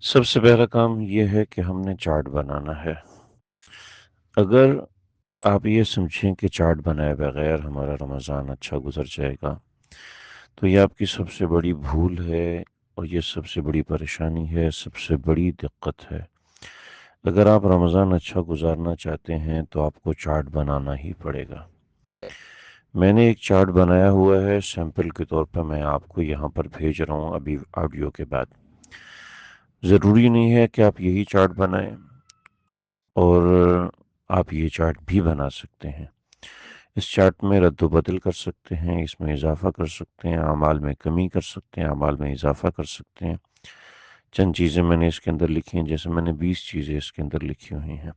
سب سے پہلا کام یہ ہے کہ ہم نے چارٹ بنانا ہے۔ اگر آپ یہ سمجھیں کہ چارٹ بنائے بغیر ہمارا رمضان اچھا گزر جائے گا تو یہ آپ کی سب سے بڑی بھول ہے، اور یہ سب سے بڑی پریشانی ہے، سب سے بڑی دقت ہے۔ اگر آپ رمضان اچھا گزارنا چاہتے ہیں تو آپ کو چارٹ بنانا ہی پڑے گا۔ میں نے ایک چارٹ بنایا ہوا ہے، سیمپل کے طور پر میں آپ کو یہاں پر بھیج رہا ہوں ابھی آڈیو کے بعد۔ ضروری نہیں ہے کہ آپ یہی چارٹ بنائیں، اور آپ یہ چارٹ بھی بنا سکتے ہیں۔ اس چارٹ میں رد و بدل کر سکتے ہیں، اس میں اضافہ کر سکتے ہیں، اعمال میں کمی کر سکتے ہیں، اعمال میں اضافہ کر سکتے ہیں۔ چند چیزیں میں نے اس کے اندر لکھی ہیں، جیسے میں نے 20 چیزیں اس کے اندر لکھی ہوئی ہیں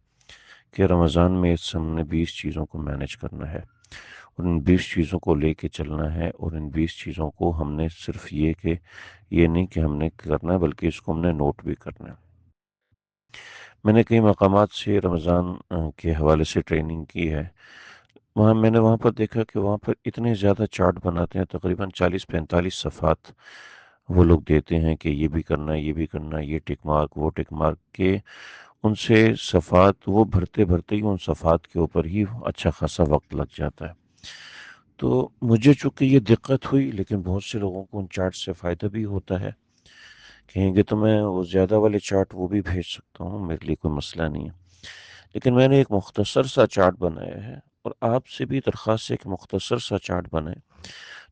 کہ رمضان میں اس ہم نے 20 چیزوں کو مینج کرنا ہے، اور ان 20 چیزوں کو لے کے چلنا ہے، اور ان 20 چیزوں کو ہم نے صرف یہ نہیں کہ ہم نے کرنا ہے، بلکہ اس کو ہم نے نوٹ بھی کرنا ہے۔ میں نے کئی مقامات سے رمضان کے حوالے سے ٹریننگ کی ہے۔ میں نے وہاں پر دیکھا کہ وہاں پر اتنے زیادہ چارٹ بناتے ہیں، تقریباً 40-45 صفحات وہ لوگ دیتے ہیں کہ یہ بھی کرنا ہے، یہ بھی کرنا ہے، یہ ٹک مارک، وہ ٹک مارک کے ان سے صفحات وہ بھرتے بھرتے ہی ان صفحات کے اوپر ہی اچھا خاصا وقت لگ جاتا ہے۔ تو مجھے چونکہ یہ دقت ہوئی، لیکن بہت سے لوگوں کو ان چارٹ سے فائدہ بھی ہوتا ہے، کہیں گے تو میں وہ زیادہ والے چارٹ وہ بھی بھیج سکتا ہوں، میرے لیے کوئی مسئلہ نہیں ہے۔ لیکن میں نے ایک مختصر سا چارٹ بنایا ہے، اور آپ سے بھی درخواست ہے کہ مختصر سا چارٹ بنائیں۔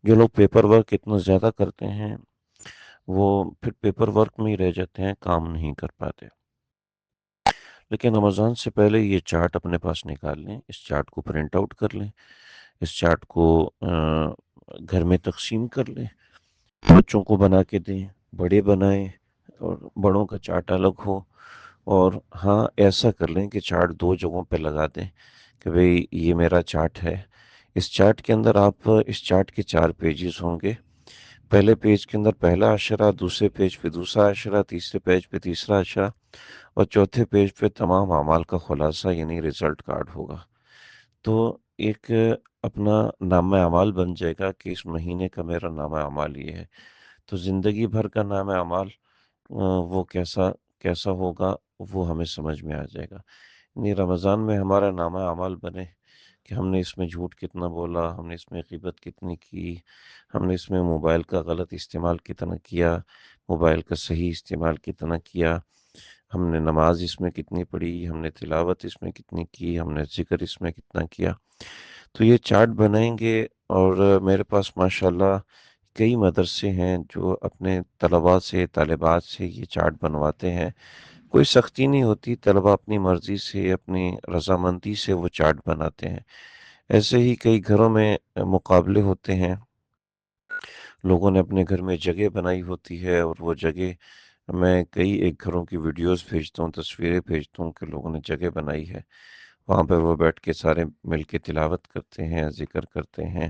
جو لوگ پیپر ورک اتنا زیادہ کرتے ہیں وہ پھر پیپر ورک میں ہی رہ جاتے ہیں، کام نہیں کر پاتے۔ لیکن رمضان سے پہلے یہ چارٹ اپنے پاس نکال لیں، اس چارٹ کو پرنٹ آؤٹ کر لیں، اس چارٹ کو گھر میں تقسیم کر لیں، بچوں کو بنا کے دیں، بڑے بنائیں، اور بڑوں کا چارٹ الگ ہو۔ اور ہاں، ایسا کر لیں کہ چارٹ 2 جگہوں پہ لگا دیں کہ بھئی یہ میرا چارٹ ہے۔ اس چارٹ کے اندر اس چارٹ کے 4 پیجز ہوں گے۔ پہلے پیج کے اندر پہلا اشرہ، دوسرے پیج پہ دوسرا اشرہ، تیسرے پیج پہ تیسرا اشرہ، اور چوتھے پیج پہ تمام اعمال کا خلاصہ یعنی رزلٹ کارڈ ہوگا۔ تو ایک اپنا نامہ اعمال بن جائے گا کہ اس مہینے کا میرا نامہ اعمال یہ ہے۔ تو زندگی بھر کا نامہ اعمال وہ کیسا ہوگا، وہ ہمیں سمجھ میں آ جائے گا۔ یعنی رمضان میں ہمارا نامہ اعمال بنے کہ ہم نے اس میں جھوٹ کتنا بولا، ہم نے اس میں غیبت کتنی کی، ہم نے اس میں موبائل کا غلط استعمال کتنا کیا، موبائل کا صحیح استعمال کتنا کیا، ہم نے نماز اس میں کتنی پڑھی، ہم نے تلاوت اس میں کتنی کی، ہم نے ذکر اس میں کتنا کیا۔ تو یہ چارٹ بنائیں گے، اور میرے پاس ماشاءاللہ کئی مدرسے ہیں جو اپنے طلباء سے، طالبات سے یہ چارٹ بنواتے ہیں۔ کوئی سختی نہیں ہوتی، طلباء اپنی مرضی سے، اپنی رضامندی سے وہ چارٹ بناتے ہیں۔ ایسے ہی کئی گھروں میں مقابلے ہوتے ہیں، لوگوں نے اپنے گھر میں جگہ بنائی ہوتی ہے، اور وہ جگہ میں کئی ایک گھروں کی ویڈیوز بھیجتا ہوں، تصویریں بھیجتا ہوں کہ لوگوں نے جگہ بنائی ہے، وہاں پہ وہ بیٹھ کے سارے مل کے تلاوت کرتے ہیں، ذکر کرتے ہیں،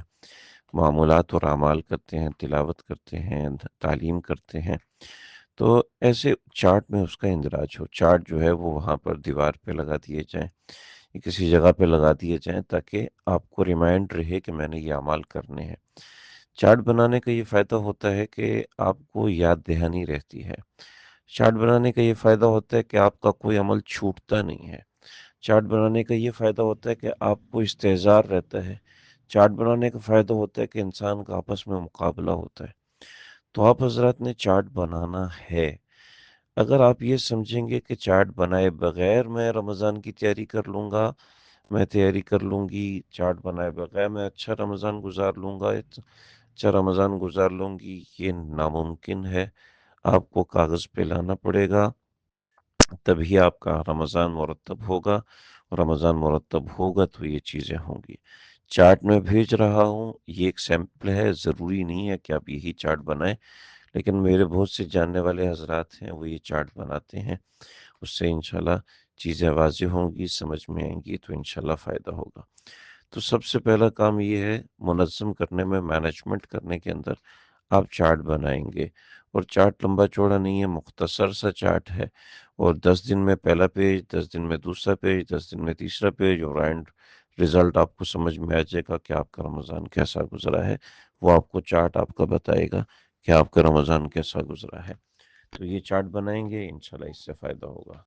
معمولات اور اعمال کرتے ہیں، تلاوت کرتے ہیں، تعلیم کرتے ہیں۔ تو ایسے چارٹ میں اس کا اندراج ہو، چارٹ جو ہے وہ وہاں پر دیوار پہ لگا دیے جائیں، کسی جگہ پہ لگا دیے جائیں، تاکہ آپ کو ریمائنڈ رہے کہ میں نے یہ اعمال کرنے ہیں۔ چارٹ بنانے کا یہ فائدہ ہوتا ہے کہ آپ کو یاد دہانی رہتی ہے۔ چارٹ بنانے کا یہ فائدہ ہوتا ہے کہ آپ کا کوئی عمل چھوٹتا نہیں ہے۔ چارٹ بنانے کا یہ فائدہ ہوتا ہے کہ آپ کو استحضار رہتا ہے۔ چارٹ بنانے کا فائدہ ہوتا ہے کہ انسان کا آپس میں مقابلہ ہوتا ہے۔ تو آپ حضرات نے چارٹ بنانا ہے۔ اگر آپ یہ سمجھیں گے کہ چارٹ بنائے بغیر میں رمضان کی تیاری کر لوں گا، میں تیاری کر لوں گی، چارٹ بنائے بغیر میں اچھا رمضان گزار لوں گا، اچھا رمضان گزار لوں گی، یہ ناممکن ہے۔ آپ کو کاغذ پہ لانا پڑے گا، تبھی آپ کا رمضان مرتب ہوگا، اور رمضان مرتب ہوگا تو یہ چیزیں ہوں گی۔ چارٹ میں بھیج رہا ہوں، یہ ایک سیمپل ہے، ضروری نہیں ہے کہ آپ یہی چارٹ بنائیں، لیکن میرے بہت سے جاننے والے حضرات ہیں، وہ یہ چارٹ بناتے ہیں، اس سے انشاءاللہ چیزیں واضح ہوں گی، سمجھ میں آئیں گی، تو انشاءاللہ فائدہ ہوگا۔ تو سب سے پہلا کام یہ ہے، منظم کرنے میں، مینجمنٹ کرنے کے اندر آپ چارٹ بنائیں گے، اور چارٹ لمبا چوڑا نہیں ہے، مختصر سا چارٹ ہے، اور 10 دن میں پہلا پیج، 10 دن میں دوسرا پیج، 10 دن میں تیسرا پیج، اور اینڈ رزلٹ آپ کو سمجھ میں آ جائے گا کہ آپ کا رمضان کیسا گزرا ہے۔ وہ آپ کو چارٹ آپ کا بتائے گا کہ آپ کا رمضان کیسا گزرا ہے۔ تو یہ چارٹ بنائیں گے، انشاءاللہ اس سے فائدہ ہوگا۔